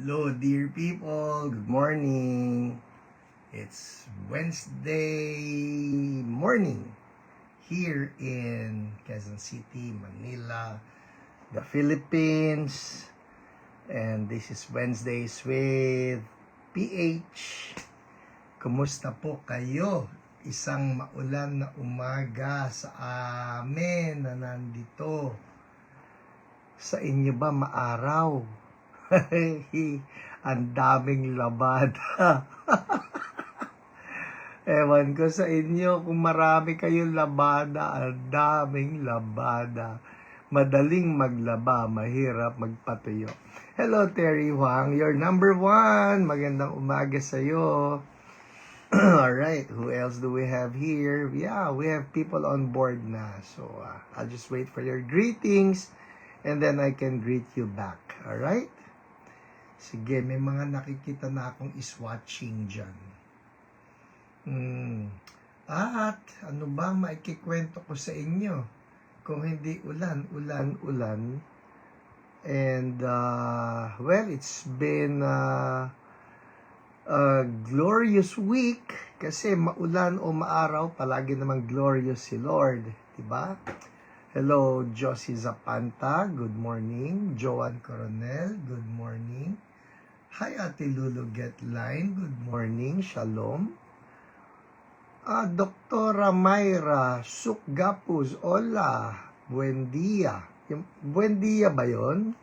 Hello, dear people. Good morning. It's Wednesday morning here in Quezon City, Manila, the Philippines. And this is Wednesdays with PH. Kumusta po kayo? Isang maulan na umaga sa amin na nandito. Sa inyo ba maaraw? Ang daming labada. Ewan ko sa inyo kung marami kayong labada. Ang daming labada. Madaling maglaba, mahirap magpatuyo. Hello, Terry Huang, you're number 1. Magandang umaga sa'yo. Alright, who else do we have here? Yeah, we have people on board na. So, I'll just wait for your greetings and then I can greet you back. Alright? Sige, may mga nakikita na akong is-watching dyan. At ano ba maikikwento ko sa inyo? Kung hindi ulan. And, well, it's been a glorious week kasi maulan o maaraw, palagi namang glorious si Lord. Diba? Hello, Josie Zapanta, good morning. Joan Coronel, good morning. Hi, Ate Lulu Getline. Good morning. Shalom. Doktora Mayra Sukgapuz. Hola. Buen dia. Buen dia ba yun?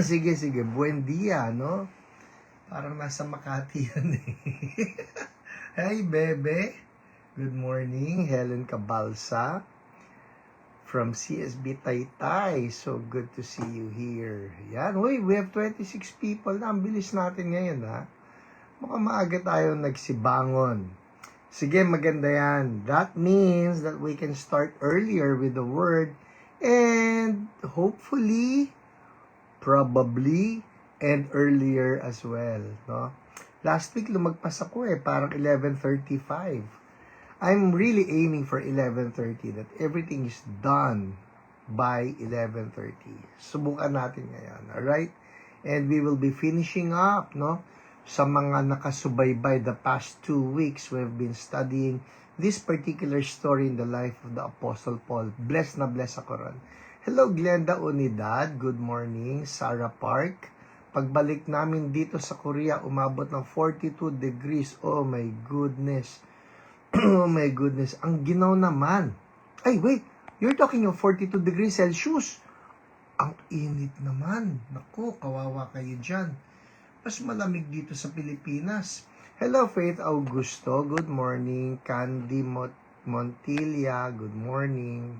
Sige. Buen dia, no? Parang nasa Makati yan eh. Hi, Bebe. Good morning. Helen Cabalsa. From CSB Taytay. So good to see you here. Yan. Uy, we have 26 people na. Ang bilis natin ngayon, ha? Mukhang maaga tayo nagsibangon. Sige, maganda yan. That means that we can start earlier with the word and hopefully, probably, and earlier as well, no? Last week, lumagpas ako parang 11:35. I'm really aiming for 11:30 that everything is done by 11:30. Subukan natin ngayon, alright? And we will be finishing up, no? Sa mga nakasubaybay the past 2 weeks, we've been studying this particular story in the life of the Apostle Paul. Blessed na blessed ako ron. Hello, Glenda Unidad. Good morning. Sarah Park. Pagbalik namin dito sa Korea, umabot ng 42 degrees. Oh my goodness. Oh my goodness, ang ginaw naman. Ay, wait, you're talking of 42 degrees Celsius. Ang init naman. Naku, kawawa kayo dyan. Mas malamig dito sa Pilipinas. Hello, Faith Augusto. Good morning. Candy Montilla. Good morning.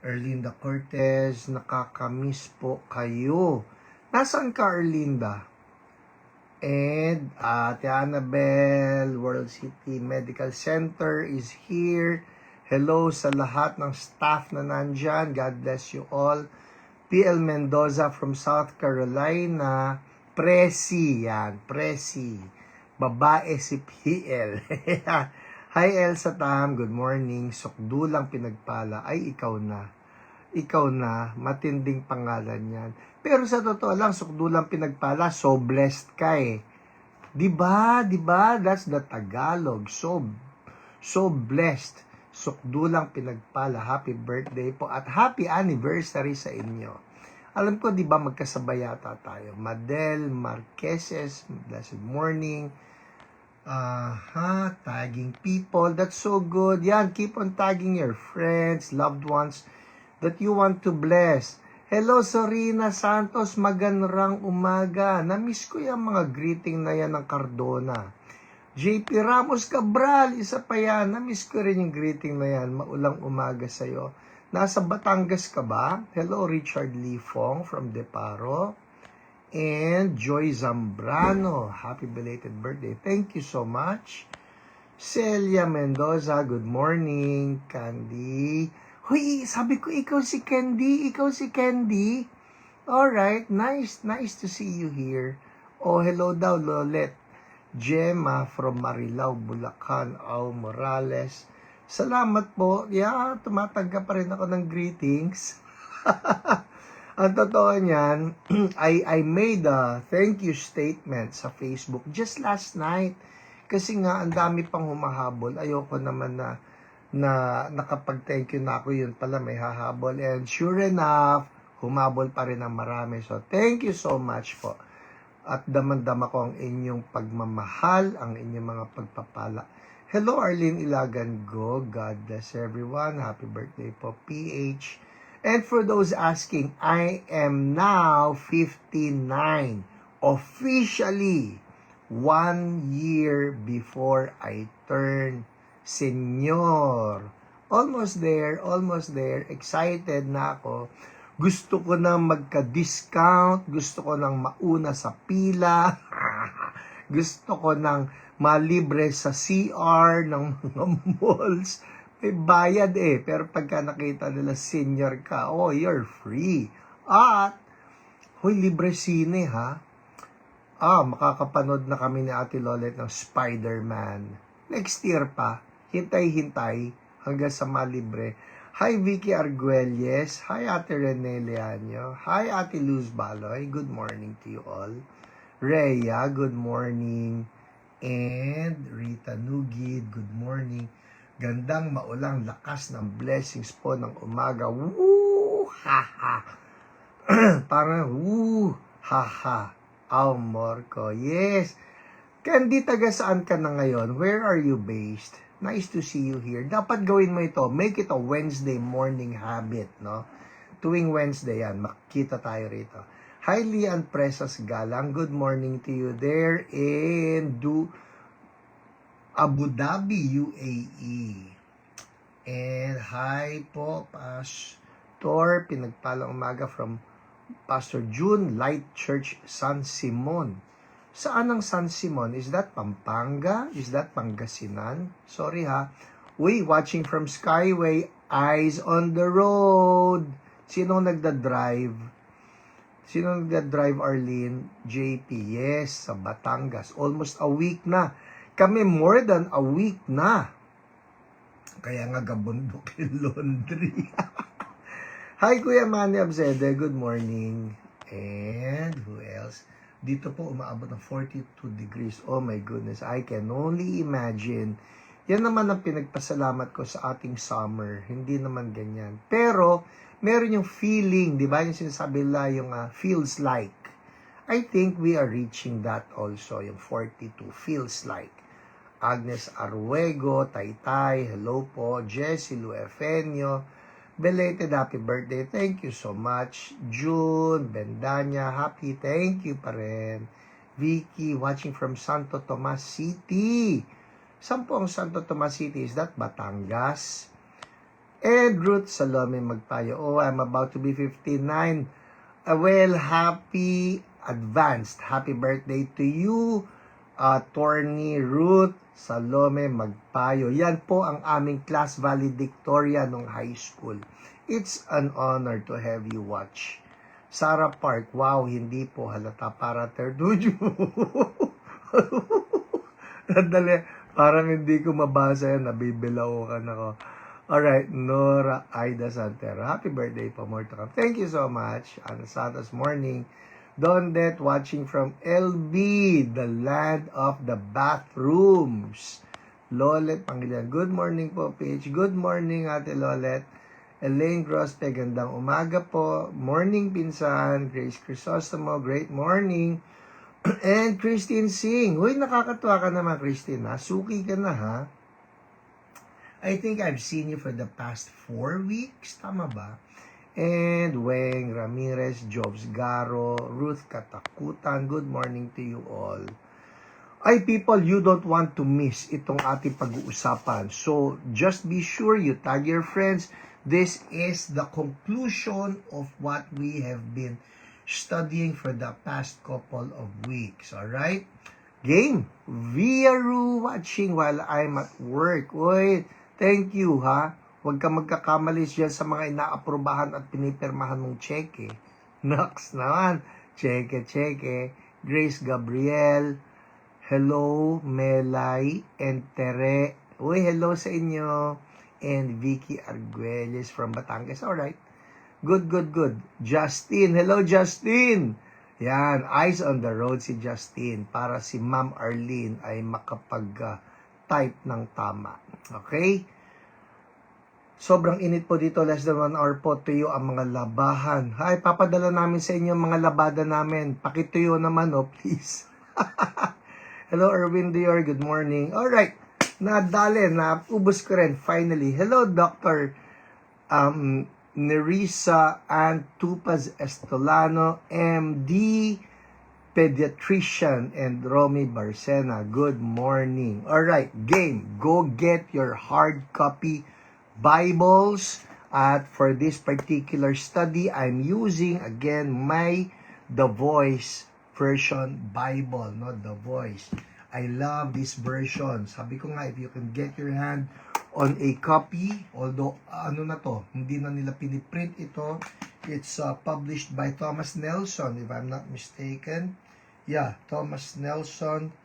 Erlinda Cortez. Nakakamiss po kayo. Nasaan ka, Erlinda? And Ate Annabelle, World City Medical Center is here. Hello sa lahat ng staff na nandyan. God bless you all. PL Mendoza from South Carolina. Presi, yan. Presi. Babae si PL. Hi Elsa Tam, good morning. Sukdulang pinagpala. Ay, ikaw na. Ikaw na. Matinding pangalan yan. Pero sa totoo lang, sukdulang pinagpala, so blessed ka eh. Diba? That's the Tagalog. So blessed. Sukdulang pinagpala. Happy birthday po. At happy anniversary sa inyo. Alam ko, diba, magkasabay yata tayo. Madel Marqueses, blessed morning. Tagging people. That's so good. Yan, keep on tagging your friends, loved ones that you want to bless. Hello, Sorina Santos. Magandang umaga. Namiss ko yung mga greeting na yan ng Cardona. JP Ramos Cabral, isa pa yan. Namiss ko rin yung greeting na yan. Maulang umaga sa'yo. Nasa Batangas ka ba? Hello, Richard Lifong from Deparo. And Joy Zambrano. Happy belated birthday. Thank you so much. Celia Mendoza, good morning. Candy. Hoy, sabi ko, ikaw si Candy. Alright, nice to see you here. Oh, hello daw, Lolet. Gemma from Marilao, Bulacan, Au Morales. Salamat po. Yeah, tumatanggap pa rin ako ng greetings. Ang totoo niyan, I made a thank you statement sa Facebook just last night. Kasi nga, ang dami pang humahabol. Ayoko naman na nakapag-thank you na ako, yun pala may hahabol. And sure enough, humabol pa rin ang marami. So, thank you so much po. At damang-dama ko ang inyong pagmamahal, ang inyong mga pagpapala. Hello, Arlene Ilagan Go. God bless everyone. Happy birthday po, PH. And for those asking, I am now 59. Officially, 1 year before I turn senior. Almost there, almost there. Excited na ako. Gusto ko na magka-discount. Gusto ko nang mauna sa pila. Gusto ko nang malibre sa CR ng mga malls. May bayad pero pagka nakita nila senior ka, oh, you're free. At, hoy, libre sine ha. Makakapanood na kami ni Ate Lolet ng Spider-Man. Next year pa, hintay-hintay hanggang sa malibre. Hi Vicky Arguelles, hi Ate Rene Leaño, hi Ate Luz Baloy, good morning to you all. Rhea, good morning. And Rita Nugid, good morning. Gandang maulang lakas ng blessings po ng umaga. Woo! Ha-ha! Parang, woo! Ha-ha! Amor ko. Yes! Kandi, taga saan ka na ngayon? Where are you based? Nice to see you here. Dapat gawin mo ito. Make it a Wednesday morning habit, no? Tuwing Wednesday yan, makita tayo rito. Hi, Lian Presas Galang. Good morning to you there in Abu Dhabi, UAE. And hi po, Pastor, pinagpalang umaga from Pastor June, Light Church, San Simon. Saan ang San Simon? Is that Pampanga? Is that Pangasinan? Sorry ha. Uy, watching from Skyway, eyes on the road. Sino nagda-drive? Sino nagda-drive, Arlene? JP, yes, sa Batangas. Almost a week na. Kami more than a week na. Kaya nga gabundok yung laundry. Hi, Kuya Manny Abzede. Good morning. And who else? Dito po umaabot ng 42 degrees. Oh my goodness. I can only imagine. Yan naman ang pinagpasalamat ko sa ating summer. Hindi naman ganyan. Pero, meron yung feeling. Di ba? Yung sinasabi nila yung feels like. I think we are reaching that also. Yung 42 feels like. Agnes Arwego, Taytay, hello po. Jessie Luefenio, belated happy birthday. Thank you so much. June, Bendanya, happy. Thank you pa rin. Vicky, watching from Santo Tomas City. Saan po ang Santo Tomas City? Is that Batangas? And Ruth Salome Magpayo. Oh, I'm about to be 59. Well, happy advanced. Happy birthday to you, Attorney Ruth Salome Magpayo. Yan po ang aming class valedictorian nung high school. It's an honor to have you watch. Sarah Park, wow, hindi po halata para Terdujo. Nadali, parang hindi ko mabasa yan, nabibilaukan ako. Alright, Nora Aida Santero. Happy birthday po, more to come. Thank you so much. Ana Santos morning. Dondet watching from LB, the land of the bathrooms. Lolet Pangilinan. Good morning po, Paige. Good morning, Ate Lolet. Elaine Grospe, gandang umaga po. Morning, Pinsan. Grace Crisostomo, great morning. And Christine Singh. Uy, nakakatuwa ka naman, Christine, ha? Suki ka na, ha? I think I've seen you for the past 4 weeks. Tama ba? And Weng Ramirez, Jobs Garo, Ruth Katakutan, good morning to you all. Ay people, you don't want to miss itong ating pag-uusapan. So, just be sure you tag your friends. This is the conclusion of what we have been studying for the past couple of weeks. Alright? Game! Viaru watching while I'm at work. Uy, thank you ha. Huwag ka magkakamalis dyan sa mga inaaprubahan at pinipirmahan mong cheque. Next naman, cheque. Grace Gabriel, hello, Melay, and Tere. Uy, hello sa inyo. And Vicky Arguelles from Batangas. Alright. Good. Justin. Hello, Justin. Yan, eyes on the road si Justin para si Ma'am Arlene ay makapag-type ng tama. Okay? Sobrang init po dito, less than 1 hour po, tuyo ang mga labahan. Hay, papadala namin sa inyo mga labada namin. Pakituyo naman, please. Hello, Erwin Dior, good morning. Alright, naubos ko rin, finally. Hello, Dr. Nerissa and Tupaz Estolano, MD, pediatrician, and Romy Barcena. Good morning. Alright, game. Go get your hard copy Bibles. At for this particular study, I'm using again my The Voice version Bible, not The Voice. I love this version. Sabi ko nga, if you can get your hand on a copy, although hindi na nila piniprint ito. It's published by Thomas Nelson, if I'm not mistaken. Yeah, Thomas Nelson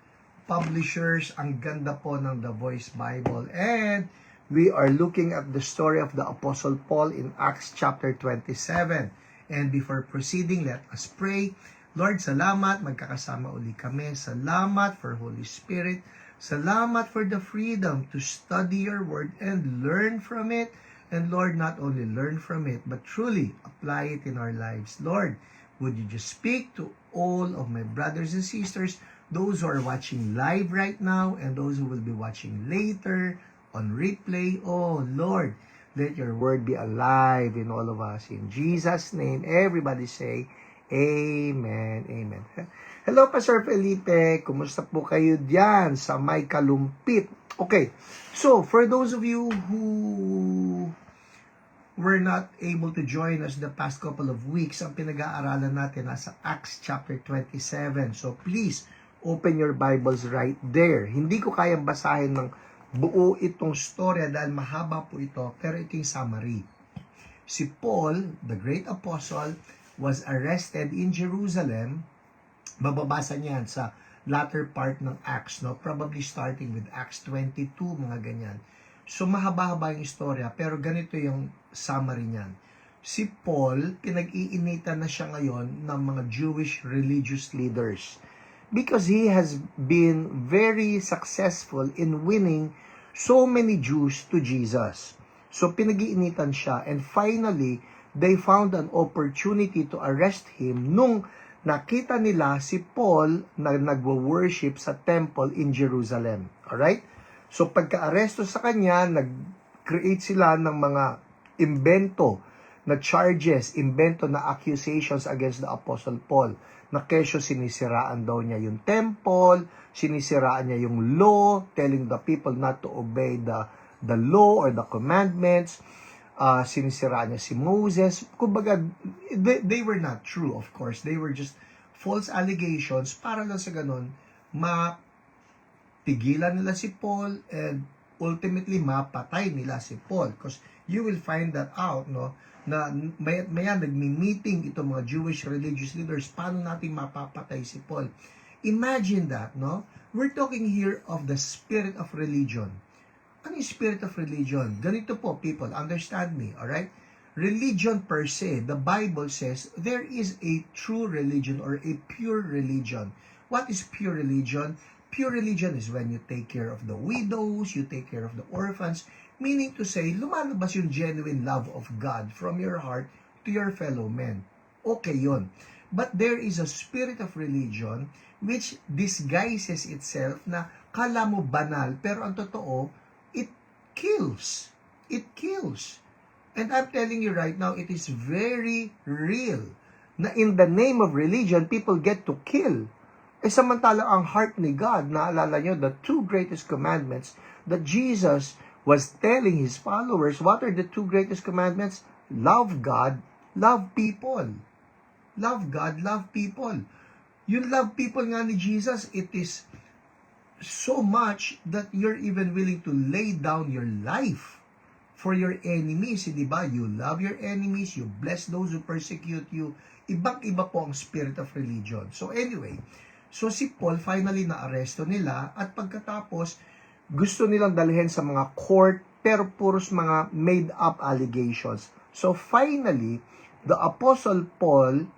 Publishers. Ang ganda po ng The Voice Bible. And we are looking at the story of the Apostle Paul in Acts chapter 27. And before proceeding, let us pray. Lord, salamat, magkakasama uli kami. Salamat for Holy Spirit. Salamat for the freedom to study your word and learn from it. And Lord, not only learn from it, but truly apply it in our lives. Lord, would you just speak to all of my brothers and sisters, those who are watching live right now and those who will be watching later on replay. Oh Lord, let your word be alive in all of us. In Jesus' name, everybody say, Amen. Amen. Hello, Pastor Felipe. Kumusta po kayo diyan sa may kalumpit? Okay. So, for those of you who were not able to join us the past couple of weeks, ang pinag-aaralan natin nasa Acts chapter 27. So, please, open your Bibles right there. Hindi ko kayang basahin ng buo itong storya dahil mahaba po ito, pero ito yung summary. Si Paul, the great apostle, was arrested in Jerusalem. Mababasa niyan sa latter part ng Acts, no? Probably starting with Acts 22, mga ganyan. So, mahaba-haba yung istorya, pero ganito yung summary niyan. Si Paul, pinag-iinitan na siya ngayon ng mga Jewish religious leaders because he has been very successful in winning so many Jews to Jesus. So, pinag-iinitan siya, and finally, they found an opportunity to arrest him nung nakita nila si Paul na nagwo-worship sa temple in Jerusalem. Alright? So pagka-aresto sa kanya, nag-create sila ng mga imbento na charges, imbento na accusations against the Apostle Paul. Na kesyo sinisiraan daw niya yung temple, sinisiraan niya yung law, telling the people not to obey the law or the commandments. Sinisiraan niya si Moses. Kumbaga, they were not true, of course. They were just false allegations para lang sa ganun, mapigilan nila si Paul and ultimately mapatay nila si Paul. Because you will find that out, no? Na maya nagmi-meeting itong mga Jewish religious leaders, paano natin mapapatay si Paul? Imagine that, no? We're talking here of the spirit of religion. Ano yung spirit of religion? Ganito po, people, understand me, alright? Religion per se, the Bible says, there is a true religion or a pure religion. What is pure religion? Pure religion is when you take care of the widows, you take care of the orphans, meaning to say, lumalabas yung genuine love of God from your heart to your fellow men. Okay yun. But there is a spirit of religion which disguises itself na kala mo banal, pero ang totoo, kills. It kills. And I'm telling you right now, it is very real na in the name of religion, people get to kill. Samantala ang heart ni God, naalala nyo, the two greatest commandments that Jesus was telling His followers, what are the two greatest commandments? Love God, love people. Love God, love people. Yung love people nga ni Jesus, it is so much that you're even willing to lay down your life for your enemies, di ba? You love your enemies, you bless those who persecute you. Ibang-iba po ang spirit of religion. So anyway, so si Paul finally na-aresto nila at pagkatapos gusto nilang dalhin sa mga court pero puros mga made-up allegations. So finally, the Apostle Paul,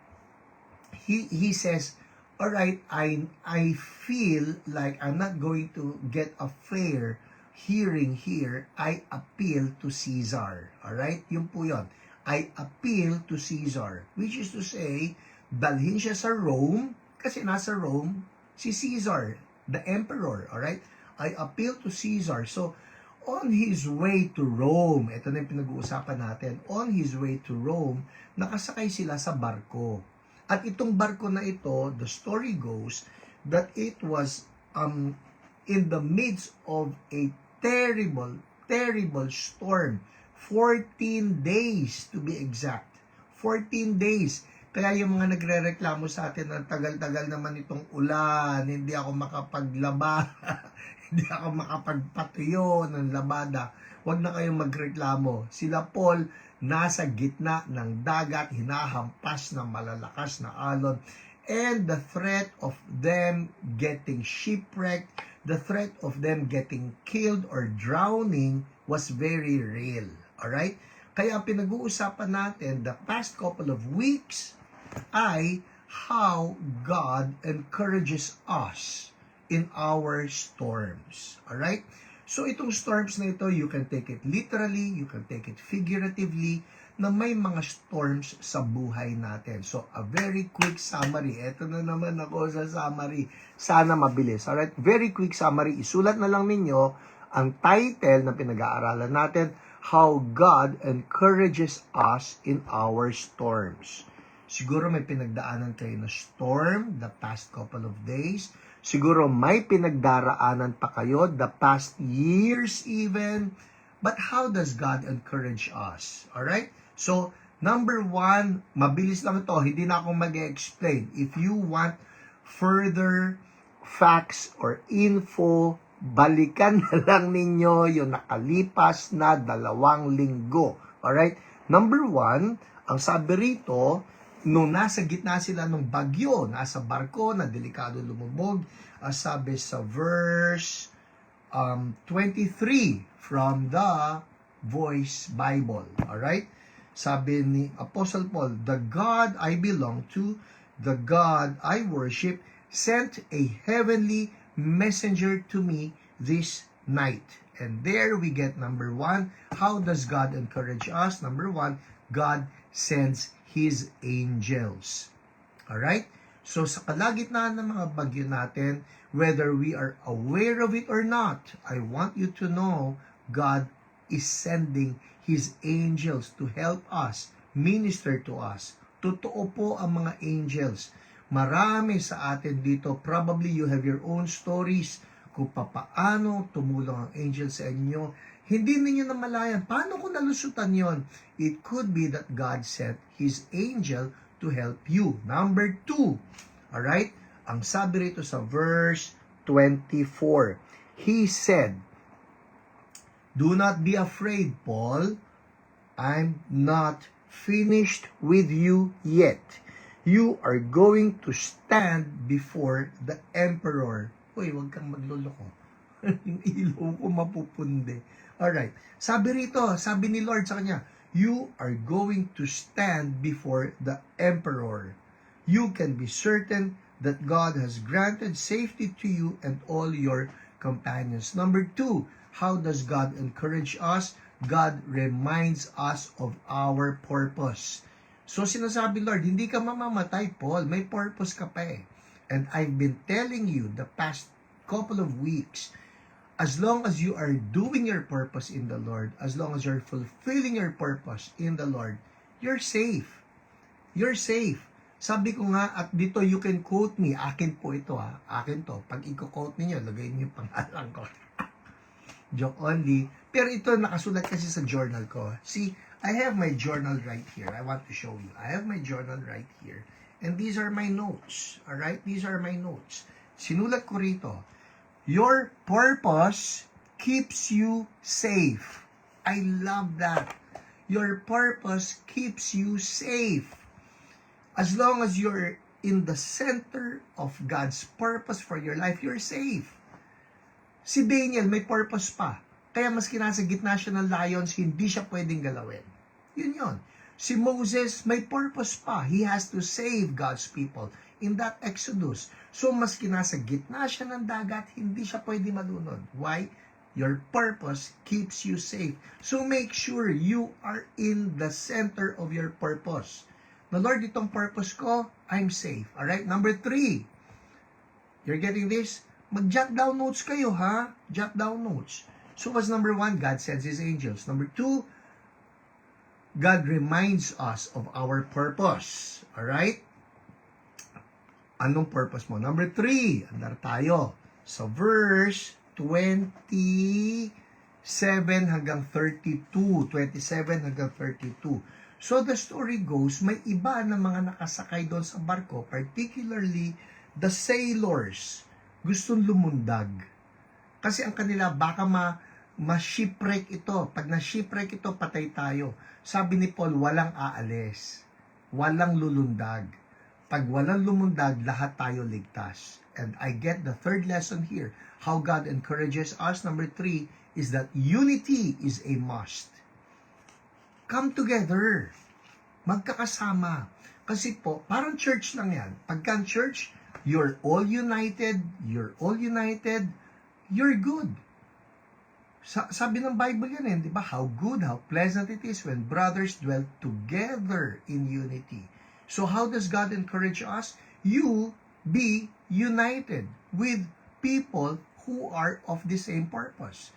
he says, all right, I feel like I'm not going to get a fair hearing here. I appeal to Caesar. All right? Yun po yun. I appeal to Caesar. Which is to say, dalhin siya sa Rome kasi nasa Rome si Caesar, the emperor. All right? I appeal to Caesar. So, on his way to Rome, ito na yung pinag-uusapan natin, on his way to Rome, nakasakay sila sa barko. At itong barko na ito, the story goes that it was in the midst of a terrible storm. 14 days to be exact. 14 days. Kaya yung mga nagre-reklamo sa atin na tagal-tagal naman itong ulan, hindi ako makapaglaba, hindi ako makapagpatuyo ng labada. Huwag na kayong magreklamo. Sila Paul, nasa gitna ng dagat, hinahampas ng malalakas na alon. And the threat of them getting shipwrecked, the threat of them getting killed or drowning was very real. Alright? Kaya ang pinag-uusapan natin the past couple of weeks ay how God encourages us in our storms. Alright? So itong storms na ito, you can take it literally, you can take it figuratively, na may mga storms sa buhay natin. So a very quick summary. Ito na naman ako sa summary. Sana mabilis. Alright? Very quick summary. Isulat na lang ninyo ang title na pinag-aaralan natin, How God Encourages Us in Our Storms. Siguro may pinagdaanan kayo na storm the past couple of days. Siguro may pinagdaraanan pa kayo the past years even. But how does God encourage us? Alright? So, number one, mabilis lang ito. Hindi na ako mag-explain. If you want further facts or info, balikan na lang ninyo yung nakalipas na 2 linggo. Alright? Number one, ang sabi rito, nung nasa gitna sila ng bagyo, nasa barko na delikado lumubog, sabi sa verse 23 from the Voice Bible. Alright? Sabi ni Apostle Paul, the God I belong to, the God I worship, sent a heavenly messenger to me this night. And there we get number one. How does God encourage us? Number one, God sends His angels. Alright? So sa kalagitnaan ng mga bagyo natin, whether we are aware of it or not, I want you to know God is sending His angels to help us, minister to us. Totoo po ang mga angels. Marami sa atin dito, probably you have your own stories kung paano tumulong ang angel sa inyo. Hindi ninyo namalayan. Paano ko nalusutan yon? It could be that God sent His angel to help you. Number 2. Alright? Ang sabi rito sa verse 24. He said, do not be afraid, Paul. I'm not finished with you yet. You are going to stand before the emperor. Uy, huwag kang magluloko. Yung ilaw ko mapupundi. Alright. Sabi rito, sabi ni Lord sa kanya, you are going to stand before the emperor. You can be certain that God has granted safety to you and all your companions. Number 2, how does God encourage us? God reminds us of our purpose. So sinasabi, Lord, hindi ka mamamatay, Paul. May purpose ka pa eh. And I've been telling you the past couple of weeks, as long as you are doing your purpose in the Lord, as long as you're fulfilling your purpose in the Lord, you're safe. You're safe. Sabi ko nga, at dito you can quote me. Akin po ito ha. Akin to. Pag i-quote niyo, lagay niyo pangalan ko. Joke only. Pero ito nakasulat kasi sa journal ko. See, I have my journal right here. I want to show you. I have my journal right here. And these are my notes. Alright? These are my notes. Sinulat ko rito. Your purpose keeps you safe. I love that. Your purpose keeps you safe. As long as you're in the center of God's purpose for your life, you're safe. Si Daniel may purpose pa. Kaya maski nasa gitna siya ng lions, hindi siya pwedeng galawin. Yun. Si Moses, may purpose pa. He has to save God's people in that Exodus. So, maski nasa gitna siya ng dagat, hindi siya pwede malunod. Why? Your purpose keeps you safe. So, make sure you are in the center of your purpose. The Lord, itong purpose ko, I'm safe. Alright? Number 3. You're getting this? Mag-jot down notes kayo, ha? Jot down notes. So, what's number 1? God sends His angels. Number 2, God reminds us of our purpose. Alright? Anong purpose mo? Number 3, andar tayo. So, verse 27 hanggang 32. 27 hanggang 32. So, the story goes, may iba na mga nakasakay doon sa barko, particularly the sailors, gustong lumundag. Kasi ang kanila, baka ma-shipwreck ito. Pag na-shipwreck ito, patay tayo. Sabi ni Paul, walang aalis. Walang lulundag. Pag walang lumundag, lahat tayo ligtas. And I get the third lesson here. How God encourages us. Number 3 is that unity is a must. Come together. Magkakasama. Kasi po, parang church lang yan. Pagka church, you're all united, you're good. Sabi ng Bible yan di ba? How good, how pleasant it is when brothers dwell together in unity. So how does God encourage us? You be united with people who are of the same purpose.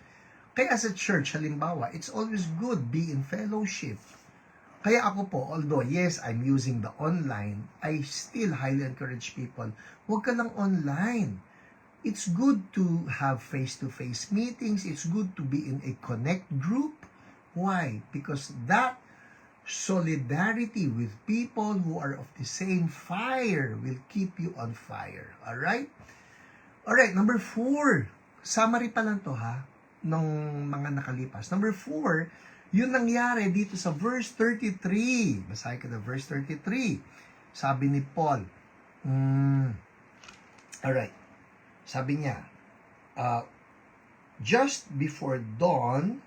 Kaya as a church, halimbawa, it's always good be in fellowship. Kaya ako po, although yes, I'm using the online, I still highly encourage people, huwag ka lang online. It's good to have face-to-face meetings. It's good to be in a connect group. Why? Because that solidarity with people who are of the same fire will keep you on fire. Alright? Alright, number 4. Summary pa lang to ha, ng mga nakalipas. Number 4, yun nangyari dito sa verse 33. Basahin ko na verse 33. Sabi ni Paul, alright, sabi niya, just before dawn,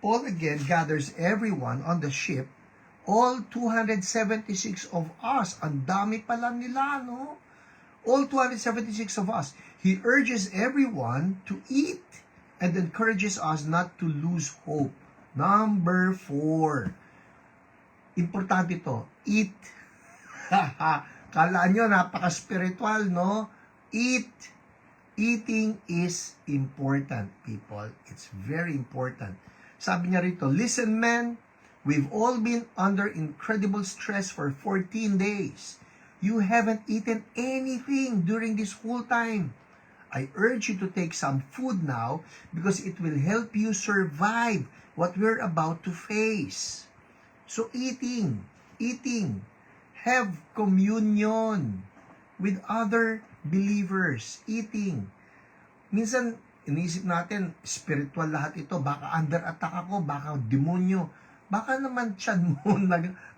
Paul again gathers everyone on the ship, all 276 of us. Ang dami pala nila, no? All 276 of us. He urges everyone to eat and encourages us not to lose hope. Number 4. Importante to, eat. Kala nyo, napaka-spiritual, no? Eat. Eating is important, people. It's very important. Sabi niya rito, listen men, we've all been under incredible stress for 14 days. You haven't eaten anything during this whole time. I urge you to take some food now because it will help you survive what we're about to face. So eating, have communion with other believers, eating. Minsan, inisip natin, spiritual lahat ito, baka under attack ako, baka demonyo, baka naman tiyan mo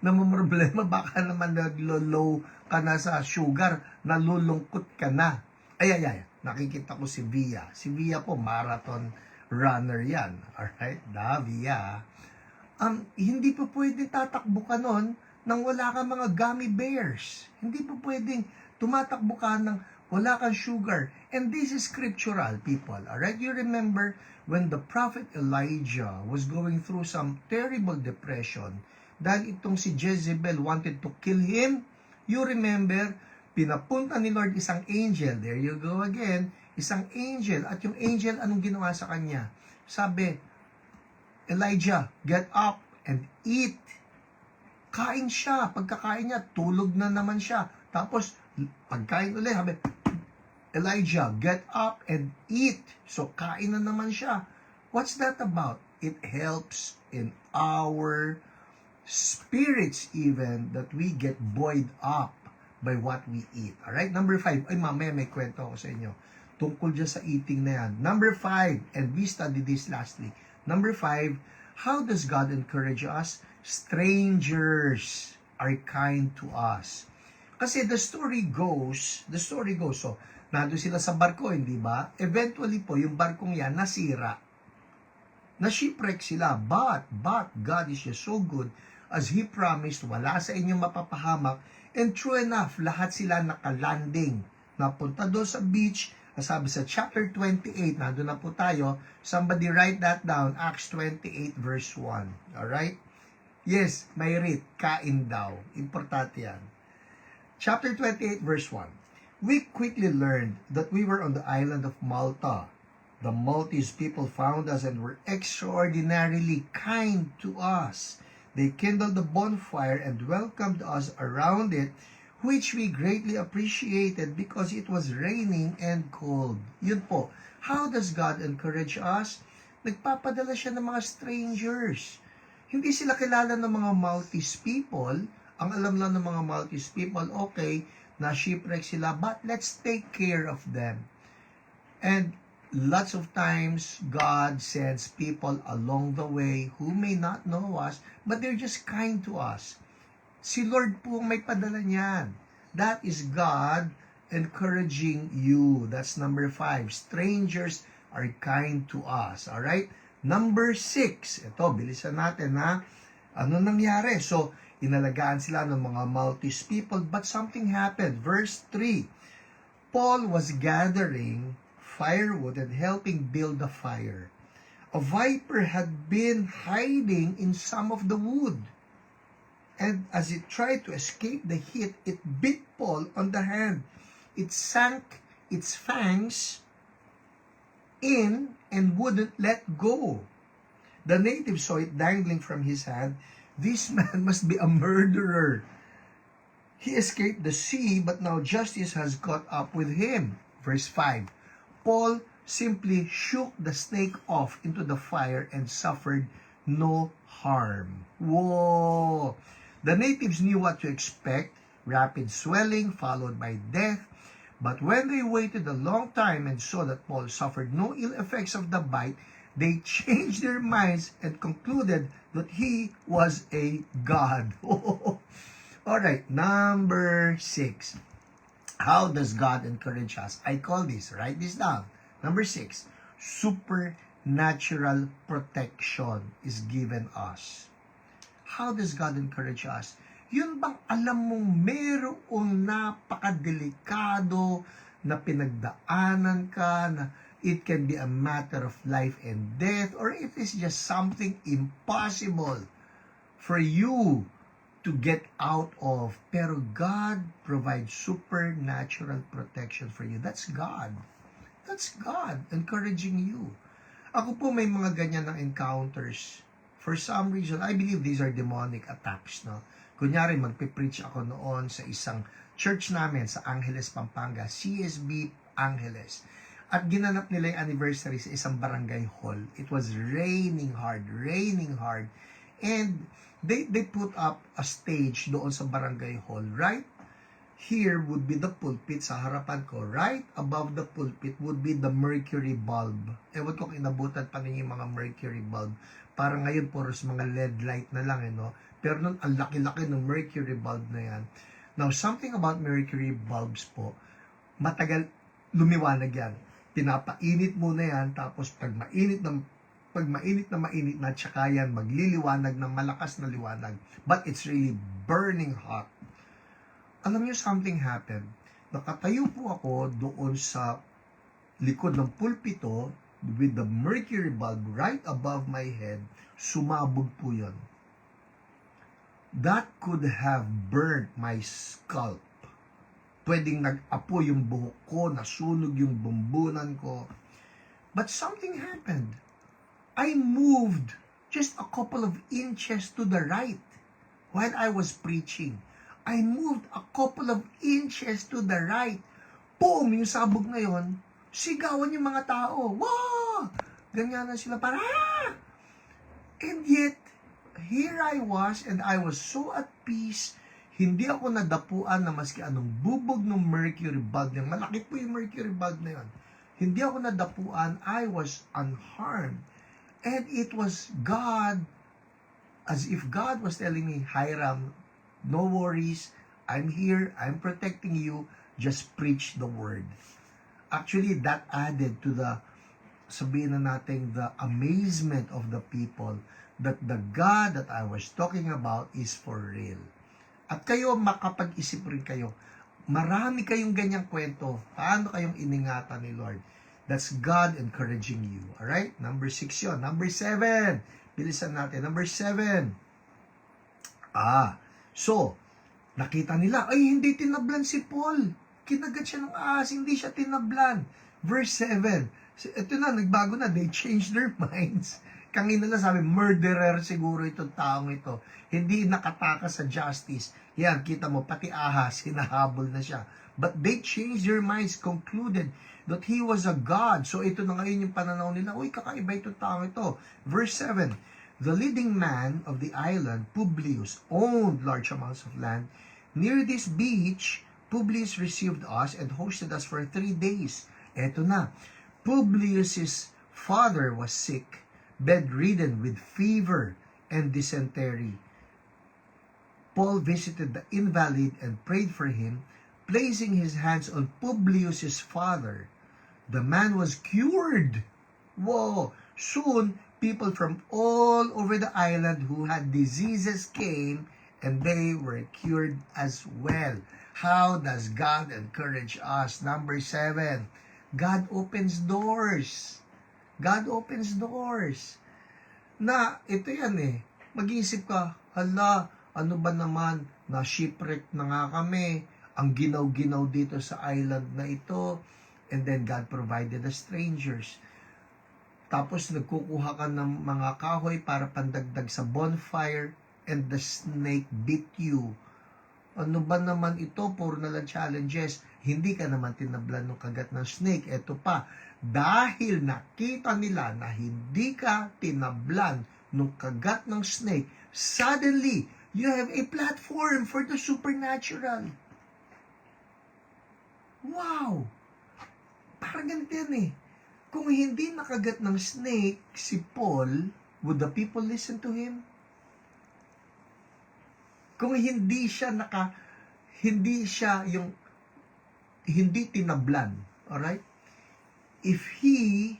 namumroblema, baka naman naglo-low ka na sa sugar, nalulungkot ka na. Ay, nakikita ko si Via. Si Via po, marathon runner yan. Alright, Via. Hindi pa pwedeng tatakbo ka nun nang wala kang mga gummy bears. Hindi pa pwedeng tumatakbo ka nang wala kang sugar. And this is scriptural, people. Alright, you remember when the prophet Elijah was going through some terrible depression dahil itong si Jezebel wanted to kill him. You remember, pinapunta ni Lord isang angel. There you go again. Isang angel. At yung angel, anong ginawa sa kanya? Sabi, Elijah, get up and eat. Kain siya. Pagkakain niya, tulog na naman siya. Tapos, pagkain ulit, sabi, Elijah, get up and eat. So, kain na naman siya. What's that about? It helps in our spirits even that we get buoyed up by what we eat. Alright? Number 5. Ay, mamaya may kwento ako sa inyo. Tungkol dyan sa eating na yan. Number 5, and we studied this last week. Number 5, how does God encourage us? Strangers are kind to us. Kasi the story goes, so, nandun sila sa barko, hindi ba? Eventually po, yung barkong yan, nasira. Na-shipwreck sila, but God is just so good. as He promised, wala sa inyong mapapahamak. And true enough, lahat sila nakalanding. Napunta doon sa beach, sabi sa chapter 28, nandun na po tayo. Somebody write that down, Acts 28 verse 1. Alright? Yes, may read, kain daw. Importante yan. Chapter 28 verse 1. We quickly learned that we were on the island of Malta. The Maltese people found us and were extraordinarily kind to us. They kindled a bonfire and welcomed us around it, which we greatly appreciated because it was raining and cold. Yun po. How does God encourage us? Nagpapadala siya ng mga strangers. Hindi sila kilala ng mga Maltese people. Ang alam lang ng mga Maltese people, okay, na shipwreck sila, but let's take care of them. And lots of times, God sends people along the way who may not know us, but they're just kind to us. Si Lord po may padala niyan. That is God encouraging you. That's number 5. Strangers are kind to us. Alright? Number 6. Ito, bilisan natin ha. Ano nangyari? So, inalagaan sila ng mga Maltese people, but something happened. Verse 3. Paul was gathering firewood and helping build the fire. A viper had been hiding in some of the wood. And as it tried to escape the heat, it bit Paul on the hand. It sank its fangs in and wouldn't let go. The natives saw it dangling from his hand. This man must be a murderer. He escaped the sea, but now justice has caught up with him. Verse 5. Paul simply shook the snake off into the fire and suffered no harm. Whoa! The natives knew what to expect, rapid swelling followed by death. But when they waited a long time and saw that Paul suffered no ill effects of the bite, they changed their minds and concluded that he was a god. Alright, number 6. How does God encourage us? I call this, write this down. Number 6, supernatural protection is given us. How does God encourage us? Yun bang alam mong merong napakadelikado na pinagdaanan ka, na it can be a matter of life and death, or it is just something impossible for you to get out of, pero God provides supernatural protection for you. That's God. That's God encouraging you. Ako po may mga ganyan na encounters. For some reason, I believe these are demonic attacks, no? Kunyari, magpipreach ako noon sa isang church namin sa Angeles, Pampanga, CSB Angeles. At ginanap nila yung anniversary sa isang barangay hall. It was raining hard. And they put up a stage doon sa barangay hall. Right here would be the pulpit sa harapan ko. Right above the pulpit would be the mercury bulb. Ewan ko kung inabutan pa ninyo yung mga mercury bulb. Parang ngayon puros mga LED light na lang, no? Pero nun, ang laki-laki ng mercury bulb na yan. Now, something about mercury bulbs po, matagal lumiwanag yan. Pinapainit muna yan, tapos pag mainit na tsaka yan magliliwanag ng malakas na liwanag. But it's really burning hot. Alam niyo, something happened. Nakatayo po ako doon sa likod ng pulpito with the mercury bulb right above my head. Sumabog po yun. That could have burnt my scalp. Pwedeng nag-apo yung buhok ko, nasunog yung bumbunan ko. But something happened. I moved just a couple of inches to the right while I was preaching. I moved a couple of inches to the right. Boom! Yung sabog na yun, sigawan yung mga tao. Wow! Ganyan na sila, para And yet, here I was, and I was so at peace. Hindi ako nadapuan na maski anong bubog ng mercury bulb. Malaki po yung mercury bulb na yun. Hindi ako nadapuan. I was unharmed. And it was God, as if God was telling me, Hiram, no worries, I'm here, I'm protecting you, just preach the word. Actually, that added to the, sabihin na natin, the amazement of the people that the God that I was talking about is for real. At kayo, makapag-isip rin kayo. Marami kayong ganyang kwento. Paano kayong iningatan ni Lord? That's God encouraging you. Alright? Number 6 yun. Number 7. Bilisan natin. Number 7. So, nakita nila, ay, hindi tinablan si Paul. Kinagat siya ng ahas, hindi siya tinablan. Verse 7. Ito na, nagbago na. They changed their minds. Kanina na sabi, murderer siguro itong taong ito. Hindi nakatakas sa justice. Yan, kita mo, pati ahas, hinahabol na siya. But they changed their minds, concluded that he was a god. So ito na ngayon yung pananaw nila, uy, kakaiba itong taong ito. Verse 7. The leading man of the island, Publius, owned large amounts of land. Near this beach, Publius received us and hosted us for 3 days. Eto na. Publius's father was sick, bedridden with fever and dysentery. Paul visited the invalid and prayed for him, placing his hands on Publius's father. The man was cured. Whoa! Soon, people from all over the island who had diseases came, and they were cured as well. How does God encourage us? Number 7, God opens doors. God opens doors. Na, ito yan mag-iisip ka, hala, ano ba naman, na shipwreck na nga kami, ang ginaw-ginaw dito sa island na ito, and then God provided the strangers. Tapos nagkukuha ka ng mga kahoy para pandagdag sa bonfire, and the snake bit you. Ano ba naman ito? Puro na lang challenges. Hindi ka naman tinablan ng kagat ng snake. Ito pa, dahil nakita nila na hindi ka tinablan ng kagat ng snake, suddenly, you have a platform for the supernatural. Wow! Parang ganito yan Kung hindi nakagat ng snake si Paul, would the people listen to him? Kung hindi siya yung hindi tinablan, alright? If he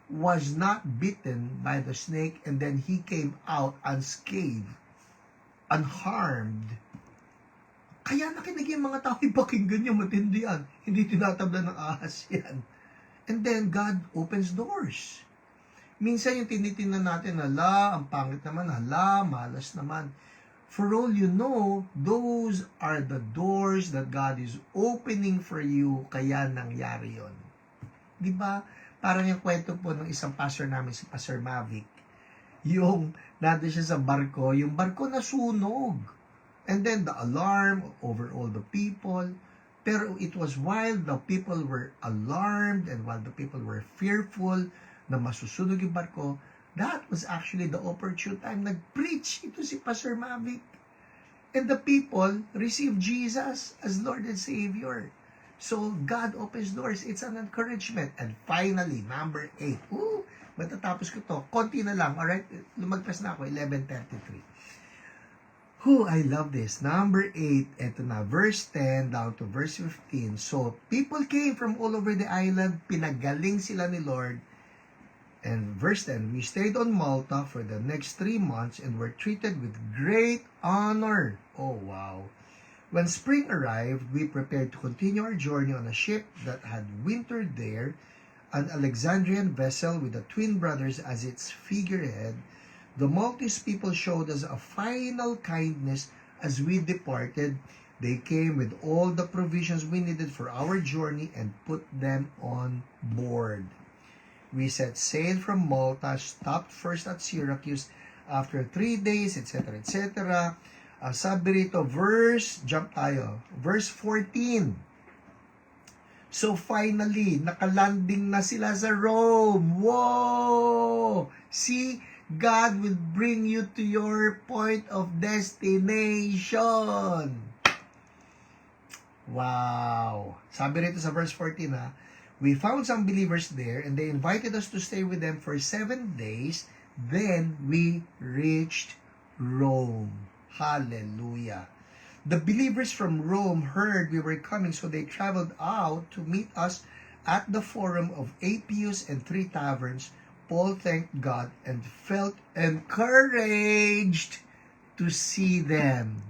was not bitten by the snake and then he came out unscathed, unharmed, kaya nakinig yung mga tao, pakinggan niyo, matindi yan. Hindi tinatablan ng ahas yan. And then, God opens doors. Minsan yung tinitingnan natin, hala, ang pangit naman, hala, malas naman. For all you know, those are the doors that God is opening for you, kaya nangyari yon. Diba? Parang yung kwento po ng isang pastor namin, si Pastor Mavic. Yung nandun siya sa barko, yung barko nasunog. And then the alarm over all the people. Pero it was while the people were alarmed and while the people were fearful na masusunog yung barko, that was actually the opportune time. Nag-preach ito si Pastor Mavic. And the people received Jesus as Lord and Savior. So, God opens doors. It's an encouragement. And finally, number 8. Matatapos ko to. Konti na lang. Alright? Lumagpas na ako. 11:33. I love this. Number 8, eto na, verse 10 down to verse 15. So, people came from all over the island, pinagaling sila ni Lord. And verse 10, we stayed on Malta for the next 3 months and were treated with great honor. Oh, wow. When spring arrived, we prepared to continue our journey on a ship that had wintered there, an Alexandrian vessel with the twin brothers as its figurehead. The Maltese people showed us a final kindness as we departed. They came with all the provisions we needed for our journey and put them on board. We set sail from Malta, stopped first at Syracuse after 3 days, etc., etc. Sabi rito, jump tayo, verse 14. So finally, nakalanding na sila sa Rome. Whoa! See, God will bring you to your point of destination. Wow! Sabi rito sa verse 14 we found some believers there and they invited us to stay with them for 7 days. Then we reached Rome. Hallelujah. The believers from Rome heard we were coming, so they traveled out to meet us at the forum of Appius and 3 taverns Paul thanked God and felt encouraged to see them.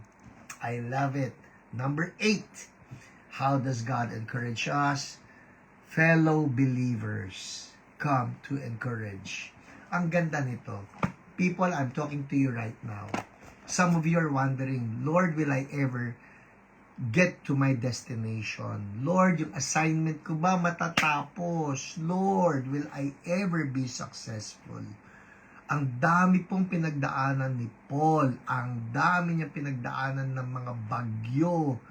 I love it. Number 8. How does God encourage us? Fellow believers come to encourage. Ang ganda nito. People, I'm talking to you right now. Some of you are wondering, Lord, will I ever get to my destination? Lord, yung assignment ko ba matatapos? Lord, will I ever be successful? Ang dami pong pinagdaanan ni Paul. Ang dami niya pinagdaanan ng mga bagyo.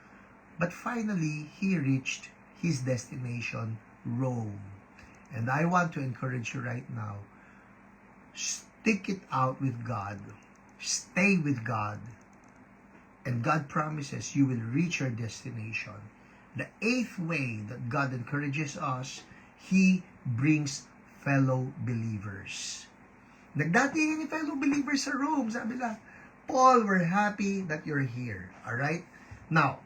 But finally, he reached his destination, Rome. And I want to encourage you right now, stick it out with God. Stay with God. And God promises you will reach your destination. The 8th way that God encourages us, He brings fellow believers. Nagdatingan ni fellow believers sa Rome. Sabi lang, Paul, we're happy that you're here. Alright? Now,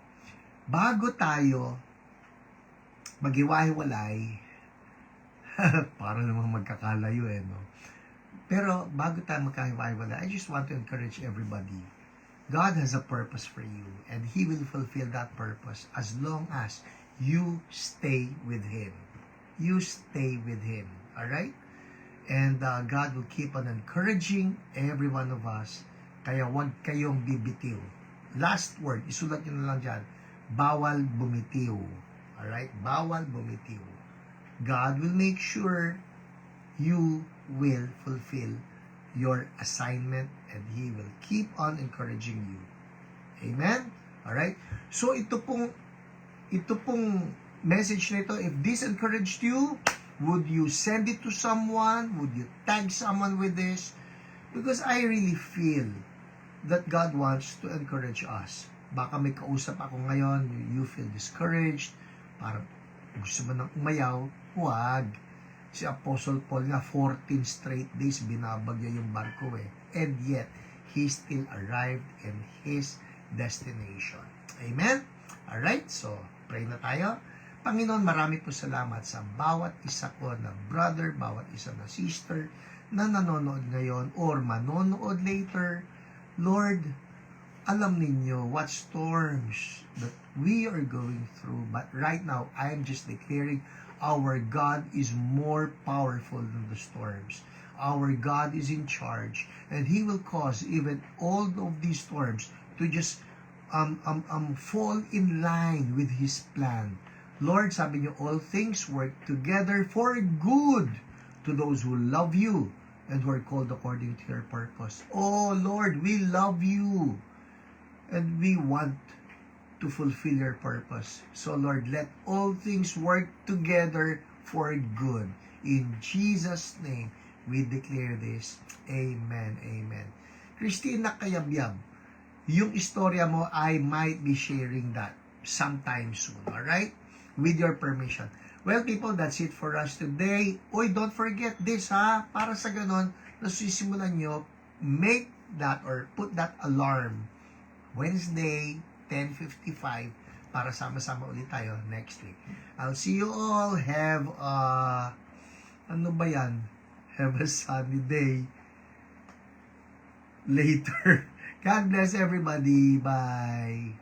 bago tayo maghiwa-hiwalay, para namang magkakalayo no? Pero bago tayo magkahiwa-hiwalay, I just want to encourage everybody. God has a purpose for you, and He will fulfill that purpose as long as you stay with Him. You stay with Him. Alright? And God will keep on encouraging every one of us. Kaya huwag kayong bibitiw. Last word, isulat nyo na lang dyan. Bawal bumitiw. Alright? Bawal bumitiw. God will make sure you will fulfill your assignment and He will keep on encouraging you. Amen? Alright? So ito pong message nito, if this encouraged you, would you send it to someone? Would you tag someone with this? Because I really feel that God wants to encourage us. Baka may kausap ako ngayon, you feel discouraged, parang gusto mo nang umayaw, huwag. Si Apostle Paul nga, 14 straight days binabagyo yung barko And yet, he still arrived in his destination. Amen? Alright, so pray na tayo. Panginoon, marami po salamat sa bawat isa ko na brother, bawat isa na sister na nanonood ngayon or manonood later. Lord, alam ninyo what storms that we are going through. But right now, I am just declaring our God is more powerful than the storms. Our God is in charge, and He will cause even all of these storms to just fall in line with His plan. Lord, sabi niyo, all things work together for good to those who love you and who are called according to your purpose. Oh Lord, we love you, and we want to fulfill your purpose. So Lord, let all things work together for good. In Jesus' name, we declare this. Amen. Amen. Christina Kayabyab, yung istorya mo, I might be sharing that sometime soon. Alright? With your permission. Well, people, that's it for us today. Uy, don't forget this, ha? Para sa ganon, nasisimulan nyo, make that or put that alarm. Wednesday, 10:55 para sama-sama ulit tayo next week. I'll see you all. Have Have a sunny day later. God bless everybody. Bye.